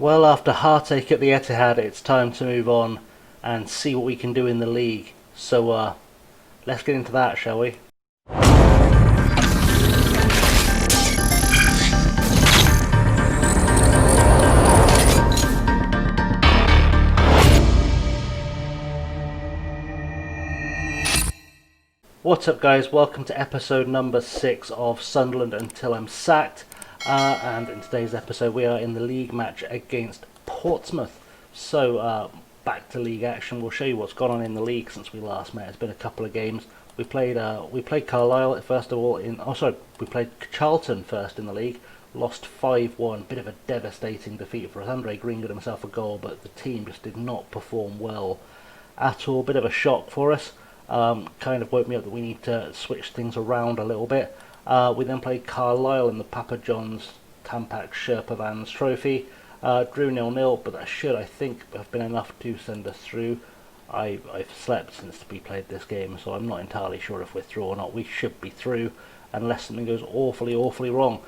Well, after heartache at the Etihad, it's time to move on and see what we can do in the league. So let's get into that, shall we? What's up, guys? Welcome to episode number 6 of Sunderland Until I'm Sacked. And in today's episode, we are in the league match against Portsmouth. So back to league action. We'll show you what's gone on in the league since we last met. It's been a couple of games. We played Carlisle first of all. We played Charlton first in the league. Lost 5-1. Bit of a devastating defeat for us. Andre Green got himself a goal, but the team just did not perform well at all. Bit of a shock for us. Kind of woke me up that we need to switch things around a little bit. We then played Carlisle in the Papa John's Tampax Sherpa Vans Trophy. Drew 0-0, but that should, I think, have been enough to send us through. I've slept since we played this game, so I'm not entirely sure if we're through or not. We should be through, unless something goes awfully wrong.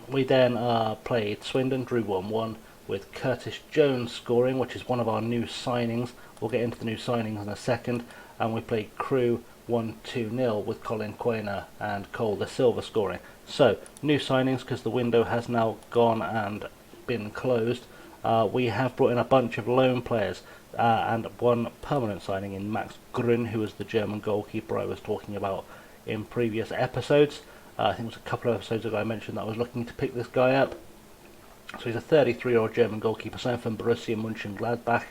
We then played Swindon, drew 1-1, with Curtis Jones scoring, which is one of our new signings. We'll get into the new signings in a second. And we played Crewe 1-2-0 with Colin Quainer and Cole da Silva scoring. So, new signings, because the window has now gone and been closed. We have brought in a bunch of loan players and one permanent signing in Max Grün, who was the German goalkeeper I was talking about in previous episodes. I think it was a couple of episodes ago I mentioned that I was looking to pick this guy up. So he's a 33-year-old German goalkeeper, signed from Borussia Mönchengladbach.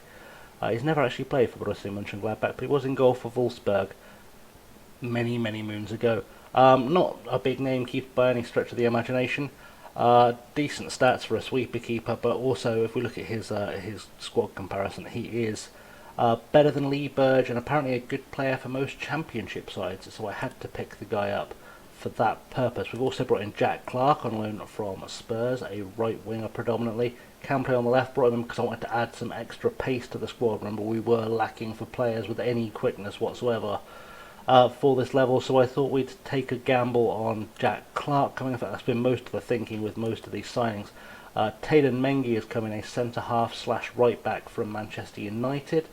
He's never actually played for Borussia Mönchengladbach, but he was in goal for Wolfsburg many moons ago. Not a big name keeper by any stretch of the imagination. Decent stats for a sweeper keeper, but also if we look at his squad comparison, he is better than Lee Burge and apparently a good player for most championship sides, so I had to pick the guy up for that purpose. We've also brought in Jack Clark on loan from Spurs, a right winger predominantly. Can play on the left, brought him in because I wanted to add some extra pace to the squad. Remember, we were lacking for players with any quickness whatsoever for this level, so I thought we'd take a gamble on Jack Clark coming off. That's been most of the thinking with most of these signings. Taylan Mengi is coming, a centre-half / right-back from Manchester United,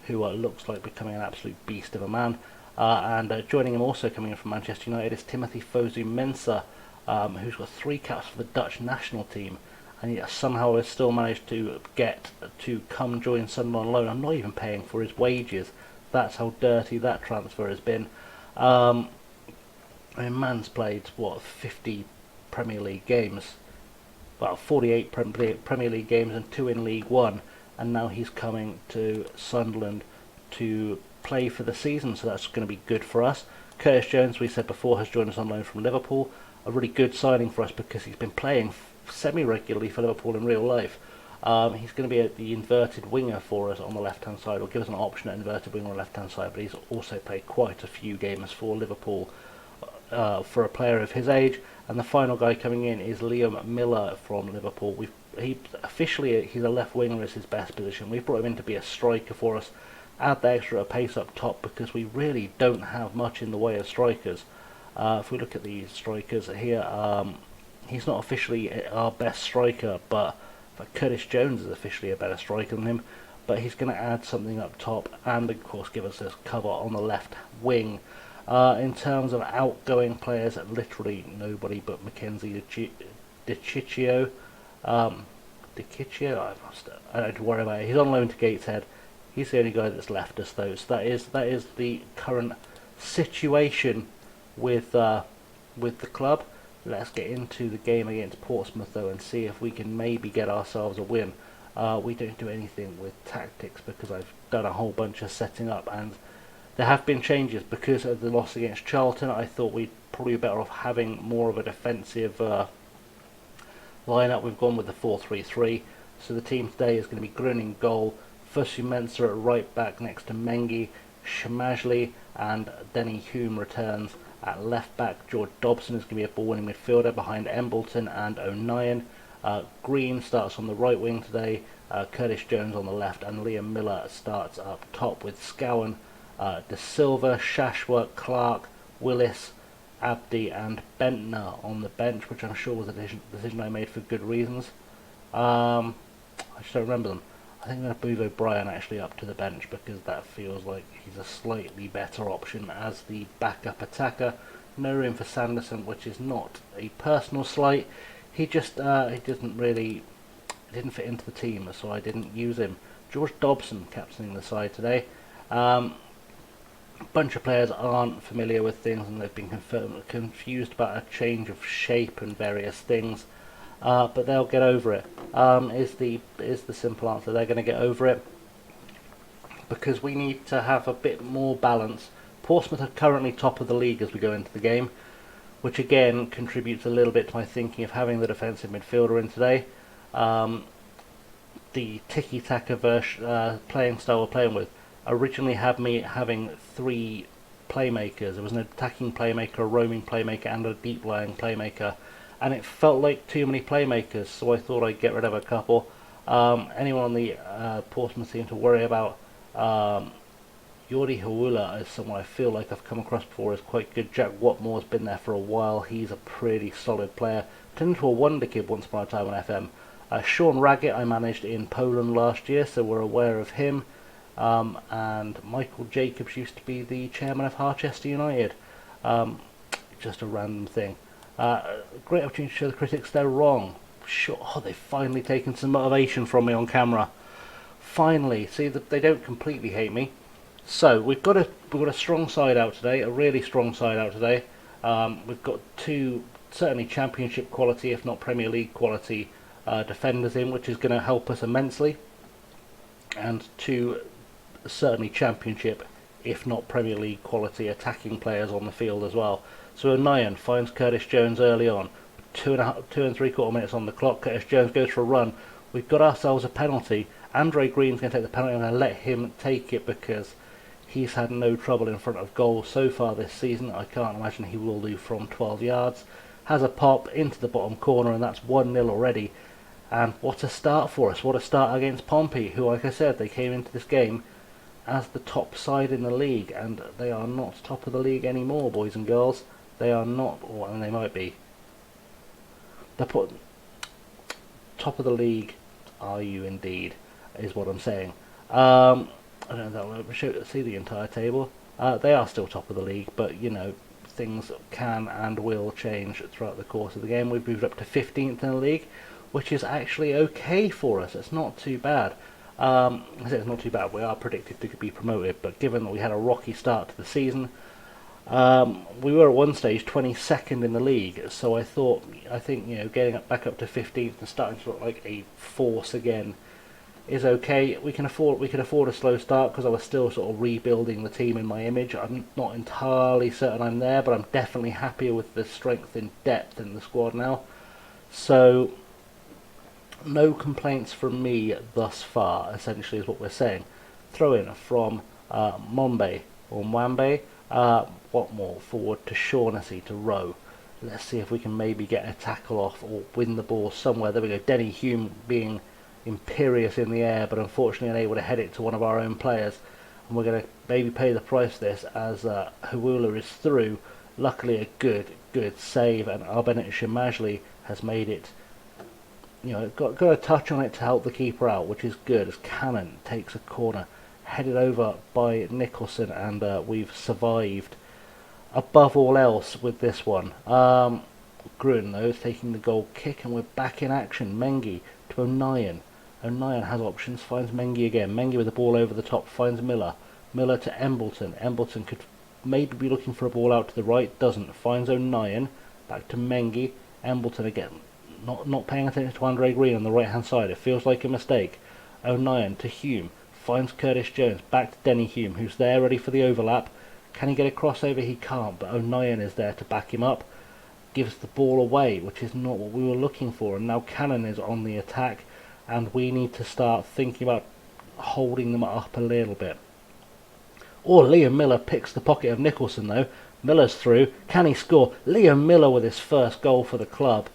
who looks like becoming an absolute beast of a man. And joining him also coming in from Manchester United is Timothy Fosu-Mensah, who's got 3 caps for the Dutch national team. And yet somehow has still managed to get to come join Sunderland on loan. I'm not even paying for his wages. That's how dirty that transfer has been. Man's played, 50 Premier League games? Well, 48 Premier League games and 2 in League One. And now he's coming to Sunderland to play for the season, so that's going to be good for us. Curtis Jones, we said before, has joined us on loan from Liverpool. A really good signing for us because he's been playing semi-regularly for Liverpool in real life. He's going to be the inverted winger for us on the left-hand side, or give us an option at inverted winger on the left-hand side, but he's also played quite a few games for Liverpool for a player of his age. And the final guy coming in is Liam Miller from Liverpool. He's a left winger as his best position. We've brought him in to be a striker for us, add the extra pace up top, because we really don't have much in the way of strikers. If we look at the strikers here, he's not officially our best striker, but Curtis Jones is officially a better striker than him. But he's going to add something up top and, of course, give us this cover on the left wing. In terms of outgoing players, literally nobody but Mackenzie DiCiccio. I don't have to worry about it. He's on loan to Gateshead. He's the only guy that's left us, though. So that is the current situation with the club. Let's get into the game against Portsmouth, though, and see if we can maybe get ourselves a win. We don't do anything with tactics because I've done a whole bunch of setting up, and there have been changes because of the loss against Charlton. I thought we'd probably be better off having more of a defensive lineup. We've gone with the 4-3-3. So the team today is going to be Grün in goal, Fosu-Mensah at right back next to Mengi, Shamajli, and Denny Hume returns at left back. George Dobson is going to be a ball-winning midfielder behind Embleton and O'Nien. Green starts on the right wing today, Curtis Jones on the left, and Liam Miller starts up top with Scowen, Da Silva, Shashwa, Clark, Willis, Abdi and Bentner on the bench, which I'm sure was a decision I made for good reasons. I just don't remember them. I think I'm going to move O'Brien actually up to the bench because that feels like he's a slightly better option as the backup attacker. No room for Sanderson, which is not a personal slight. He just he didn't fit into the team, so I didn't use him. George Dobson captaining the side today. A bunch of players aren't familiar with things and they've been confused about a change of shape and various things. But they'll get over it. Is the simple answer. They're going to get over it because we need to have a bit more balance. Portsmouth are currently top of the league as we go into the game, which again contributes a little bit to my thinking of having the defensive midfielder in today. The tiki-taka playing style we're playing with originally had me having 3 playmakers. There was an attacking playmaker, a roaming playmaker, and a deep-lying playmaker. And it felt like too many playmakers, so I thought I'd get rid of a couple. Anyone on the Portsmouth team to worry about? Yori Hawula is someone I feel like I've come across before, is quite good. Jack Watmore's been there for a while. He's a pretty solid player. Turned into a wonder kid once upon a time on FM. Sean Raggett I managed in Poland last year, so we're aware of him. And Michael Jacobs used to be the chairman of Harchester United. Just a random thing. Great opportunity to show the critics they're wrong. Sure, they've finally taken some motivation from me on camera. Finally, see that they don't completely hate me. So we've got a strong side out today, a really strong side out today. We've got 2 certainly Championship quality, if not Premier League quality, defenders in, which is going to help us immensely, and 2 certainly Championship, if not Premier League quality attacking players on the field as well. So O'Nien finds Curtis Jones early on, 2 and 3/4 minutes on the clock. Curtis Jones goes for a run. We've got ourselves a penalty. Andre Green's going to take the penalty. I'm going to let him take it because he's had no trouble in front of goal so far this season. I can't imagine he will do from 12 yards. Has a pop into the bottom corner, and that's 1-0 already. And what a start for us. What a start against Pompey, who, like I said, they came into this game as the top side in the league, and they are not top of the league anymore, boys and girls. They are not, and they might be. They're top of the league, are you indeed, is what I'm saying. I don't know, see the entire table. They are still top of the league, but, you know, things can and will change throughout the course of the game. We've moved up to 15th in the league, which is actually okay for us. It's not too bad. I say it's not too bad. We are predicted to be promoted, but given that we had a rocky start to the season, we were at one stage 22nd in the league, so I think you know, getting back up to 15th and starting to look like a force again is okay. We can afford a slow start because I was still sort of rebuilding the team in my image. I'm not entirely certain I'm there, but I'm definitely happier with the strength and depth in the squad now. So no complaints from me thus far, essentially, is what we're saying. Throw in from Mombe or Mwambe. What more? Forward to Shaughnessy to Rowe. Let's see if we can maybe get a tackle off or win the ball somewhere. There we go. Denny Hume being imperious in the air, but unfortunately unable to head it to one of our own players. And we're going to maybe pay the price for this as Hawula is through. Luckily a good save, and Arbenet Shamajli has made it. You know, got a touch on it to help the keeper out, which is good, as Cannon takes a corner, headed over by Nicholson, and we've survived above all else with this one. Gruen, though, is taking the goal kick, and we're back in action. Mengi to O'Nien. O'Nien has options, finds Mengi again. Mengi with the ball over the top, finds Miller. Miller to Embleton. Embleton could maybe be looking for a ball out to the right, doesn't. Finds O'Nien, back to Mengi. Embleton again. Not paying attention to Andre Green on the right hand side. It feels like a mistake. O'Nien to Hume. Finds Curtis Jones. Back to Denny Hume, who's there ready for the overlap. Can he get a crossover? He can't, but O'Nien is there to back him up. Gives the ball away, which is not what we were looking for. And now Cannon is on the attack, and we need to start thinking about holding them up a little bit. Or Liam Miller picks the pocket of Nicholson, though. Miller's through. Can he score? Liam Miller with his first goal for the club.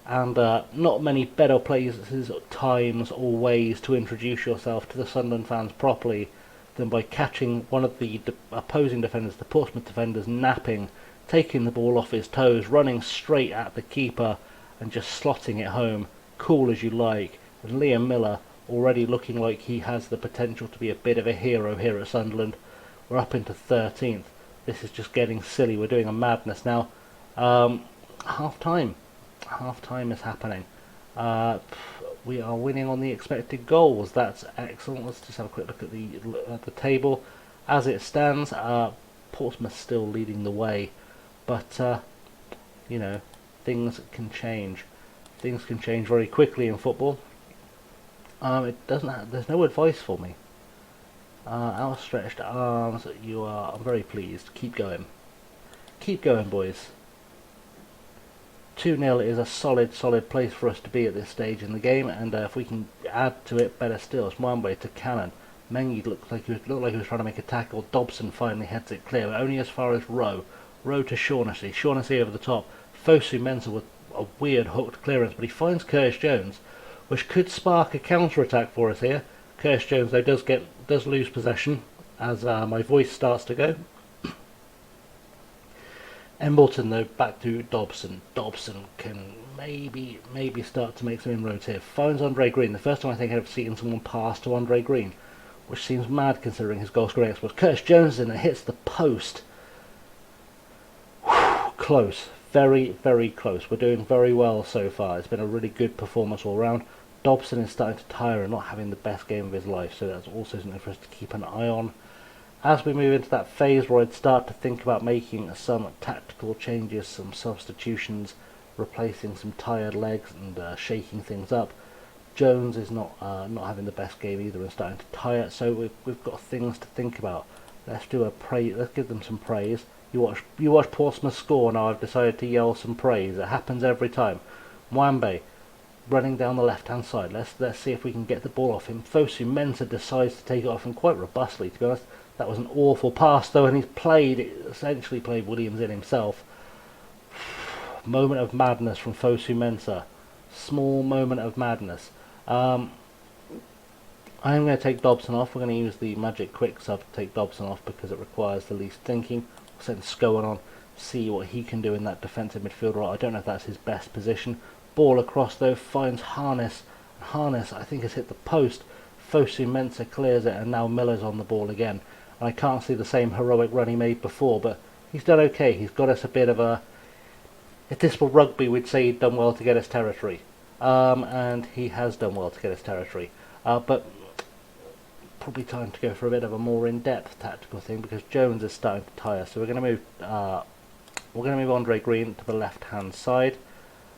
And not many better places, times, or ways to introduce yourself to the Sunderland fans properly than by catching one of the opposing defenders, the Portsmouth defenders, napping, taking the ball off his toes, running straight at the keeper, and just slotting it home, cool as you like. And Liam Miller already looking like he has the potential to be a bit of a hero here at Sunderland. We're up into 13th. This is just getting silly. We're doing a madness now. Half time. Half time is happening. We are winning on the expected goals. That's excellent. Let's just have a quick look at the table. As it stands, Portsmouth still leading the way, but you know, things can change. Things can change very quickly in football. It doesn't. There's no advice for me. Outstretched arms. I'm very pleased. Keep going. Keep going, boys. 2-0 is a solid place for us to be at this stage in the game, and if we can add to it, better still. It's Mwambe to Cannon. Mengi looked like he was trying to make a tackle. Dobson finally heads it clear, but only as far as Rowe. Rowe to Shaughnessy. Shaughnessy over the top. Fosu Mensah with a weird hooked clearance, but he finds Curtis Jones, which could spark a counter-attack for us here. Curtis Jones, though, does lose possession as my voice starts to go. Embleton, though, back to Dobson. Dobson can maybe start to make some inroads here. Finds Andre Green. The first time I think I've seen someone pass to Andre Green, which seems mad considering his goal scoring exploits. Curtis Jones in and hits the post. Whew, close. Very, very close. We're doing very well so far. It's been a really good performance all round. Dobson is starting to tire and not having the best game of his life, so that's also something for us to keep an eye on. As we move into that phase where I'd start to think about making some tactical changes, some substitutions, replacing some tired legs and shaking things up, Jones is not having the best game either and starting to tire, so we've got things to think about. Let's do a praise. Let's give them some praise. You watch Portsmouth score now. I've decided to yell some praise. It happens every time. Mwambe running down the left-hand side. Let's see if we can get the ball off him. Fosu Mensah decides to take it off him quite robustly, to be honest. That was an awful pass, though, and he's essentially played Williams in himself. Moment of madness from Fosu Mensah. Small moment of madness. I'm going to take Dobson off. We're going to use the magic quick sub to take Dobson off because it requires the least thinking. We'll send Scowen on, see what he can do in that defensive midfield role. I don't know if that's his best position. Ball across, though, finds Harness. Harness, I think, has hit the post. Fosu Mensah clears it, and now Miller's on the ball again. I can't see the same heroic run he made before, but he's done okay. He's got us a bit of a... If this were rugby, we'd say he'd done well to get his territory. And he has done well to get his territory. But probably time to go for a bit of a more in-depth tactical thing because Jones is starting to tire. So we're going to move Andre Green to the left-hand side.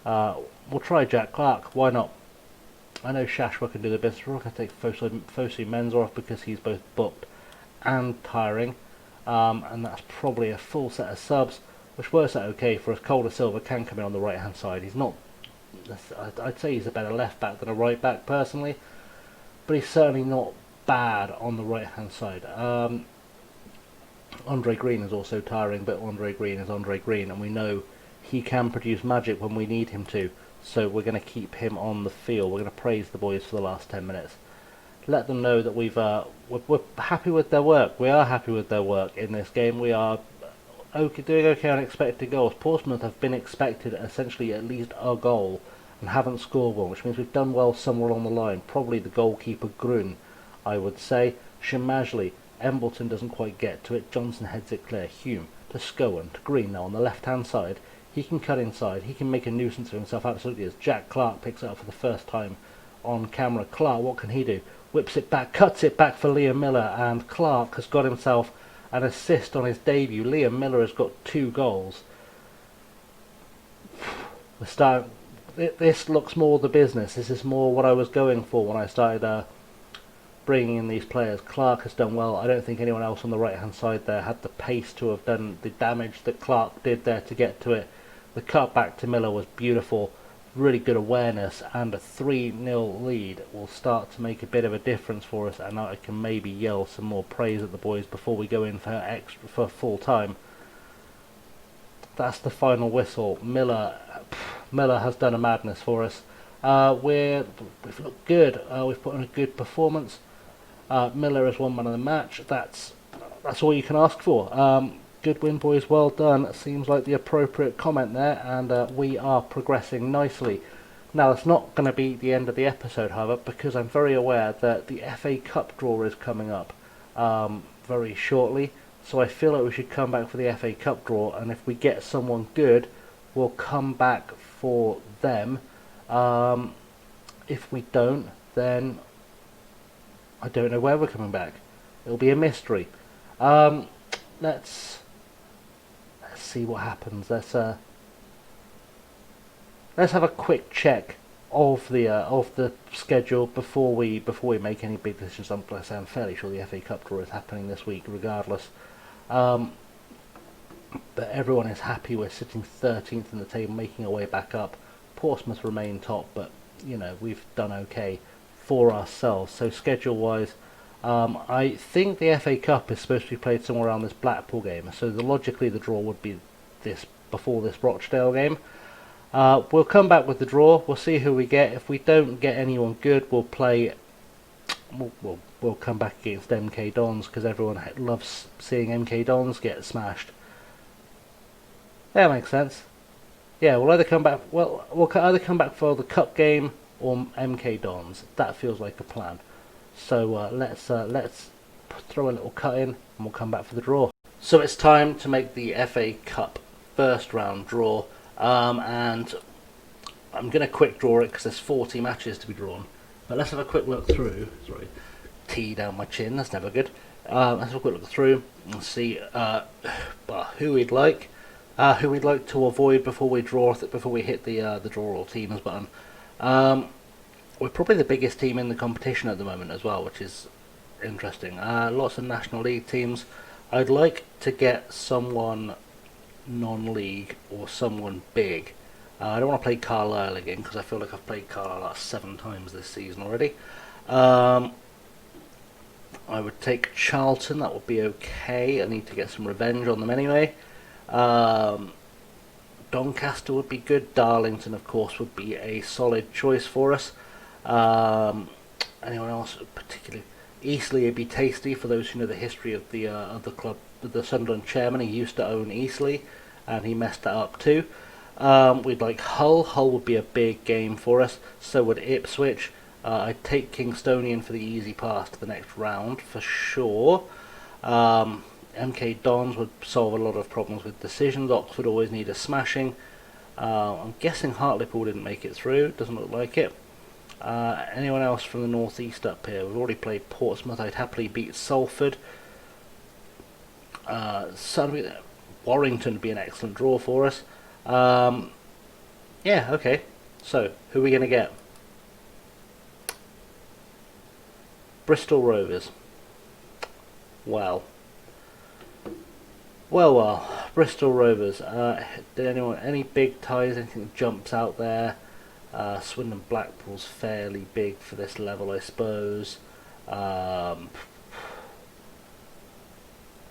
We'll try Jack Clark. Why not? I know Shashwa can do the business. We're not going to take Fosu Mensah off because he's both booked and tiring, and that's probably a full set of subs, which works out okay for us. Calder Silva can come in on the right hand side. He's not, I'd say he's a better left back than a right back personally, but he's certainly not bad on the right hand side. Andre Green is also tiring, but Andre Green is Andre Green, and we know he can produce magic when we need him to, so we're going to keep him on the field. We're going to praise the boys for the last 10 minutes. Let them know that we're happy with their work. We are happy with their work in this game. We are doing okay on expected goals. Portsmouth have been expected essentially at least a goal and haven't scored one, which means we've done well somewhere along the line. Probably the goalkeeper Grun, I would say. Shemajli, Embleton doesn't quite get to it. Johnson heads it clear. Hume to Scowen to Green now on the left hand side. He can cut inside. He can make a nuisance of himself absolutely as Jack Clark picks it up for the first time on camera. Clark, what can he do? Whips it back, cuts it back for Liam Miller, and Clark has got himself an assist on his debut. Liam Miller has got 2 goals. This looks more the business. This is more what I was going for when I started bringing in these players. Clark has done well. I don't think anyone else on the right hand side there had the pace to have done the damage that Clark did there to get to it. The cut back to Miller was beautiful. Really good awareness, and a 3-0 lead will start to make a bit of a difference for us, and I can maybe yell some more praise at the boys before we go in for full time. That's the final whistle. Miller has done a madness for us. We've looked good. We've put in a good performance. Miller has won man of the match. That's all you can ask for. Good win, boys. Well done. Seems like the appropriate comment there, and we are progressing nicely. Now, it's not going to be the end of the episode, however, because I'm very aware that the FA Cup draw is coming up very shortly. So I feel like we should come back for the FA Cup draw, and if we get someone good, we'll come back for them. If we don't, then I don't know where we're coming back. It'll be a mystery. Let's see what happens. Let's have a quick check of the schedule before we make any big decisions. I'm fairly sure the FA Cup draw is happening this week, regardless. But everyone is happy. We're sitting 13th in the table, making our way back up. Portsmouth remain top, but we've done okay for ourselves. So schedule-wise, I think the FA Cup is supposed to be played somewhere around this Blackpool game. So logically, the draw would be before this Rochdale game. We'll come back with the draw. We'll see who we get. If we don't get anyone good, we'll play. We'll come back against MK Dons because everyone loves seeing MK Dons get smashed. That makes sense. Yeah, we'll either come back. Well, we'll either come back for the cup game or MK Dons. That feels like a plan. So let's throw a little cut in, and we'll come back for the draw. So it's time to make the FA Cup first round draw. And I'm going to quick draw it because there's 40 matches to be drawn. But let's have a quick look through. Sorry, tea down my chin. That's never good. Let's have a quick look through and see who we'd like to avoid before we draw. Before we hit the draw all teams button. We're probably the biggest team in the competition at the moment as well, which is interesting. Lots of National League teams. I'd like to get someone non-league or someone big. I don't want to play Carlisle again because I feel like I've played Carlisle like 7 times this season already. I would take Charlton. That would be okay. I need to get some revenge on them anyway. Doncaster would be good. Darlington, of course, would be a solid choice for us. Anyone else particularly? Eastleigh would be tasty for those who know the history of the club. The Sunderland chairman, he used to own Eastleigh, and he messed that up too. We'd like Hull. Hull would be a big game for us. So would Ipswich. I'd take Kingstonian for the easy pass to the next round for sure. MK Dons would solve a lot of problems with decisions. Oxford always need a smashing. I'm guessing Hartlepool didn't make it through. Doesn't look like it. Anyone else from the northeast up here? We've already played Portsmouth. I'd happily beat Salford. Warrington would be an excellent draw for us. Yeah, okay. So, who are we going to get? Bristol Rovers. Well. Bristol Rovers. Did any big ties? Anything that jumps out there? Swindon Blackpool's fairly big for this level, I suppose.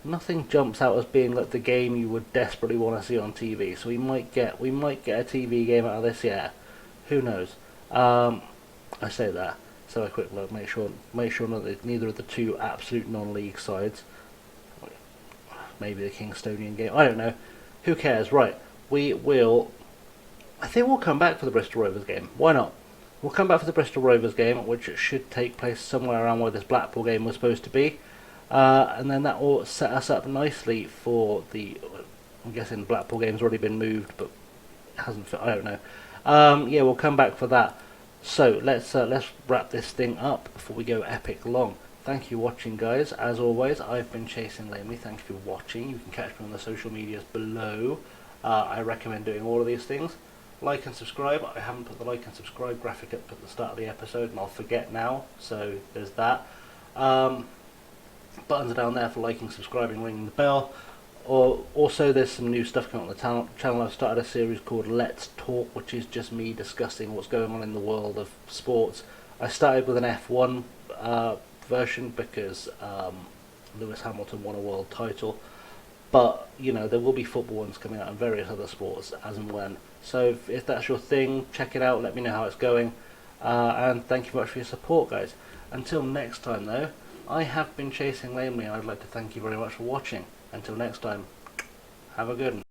Nothing jumps out as being like the game you would desperately want to see on TV. So we might get a TV game out of this. Yeah, who knows? I say that. So a quick look. Make sure neither of the two absolute non-league sides. Maybe the Kingstonian game. I don't know. Who cares? Right. I think we'll come back for the Bristol Rovers game. Why not? We'll come back for the Bristol Rovers game, which should take place somewhere around where this Blackpool game was supposed to be. And then that will set us up nicely for the. I'm guessing the Blackpool game's already been moved, but it hasn't. I don't know. Yeah, we'll come back for that. So let's wrap this thing up before we go epic long. Thank you for watching, guys. As always, I've been Chasing Lamely. Thank you for watching. You can catch me on the social medias below. I recommend doing all of these things. Like and subscribe. I haven't put the like and subscribe graphic up at the start of the episode, and I'll forget now. So there's that. Buttons are down there for liking, subscribing, ringing the bell. Also, there's some new stuff coming on the channel. I've started a series called Let's Talk, which is just me discussing what's going on in the world of sports. I started with an F1 version because Lewis Hamilton won a world title, but there will be football ones coming out and various other sports as and when. So if that's your thing, check it out. Let me know how it's going, and thank you very much for your support, guys. Until next time, though, I have been Chasing Lamely, and I'd like to thank you very much for watching. Until next time, have a good one.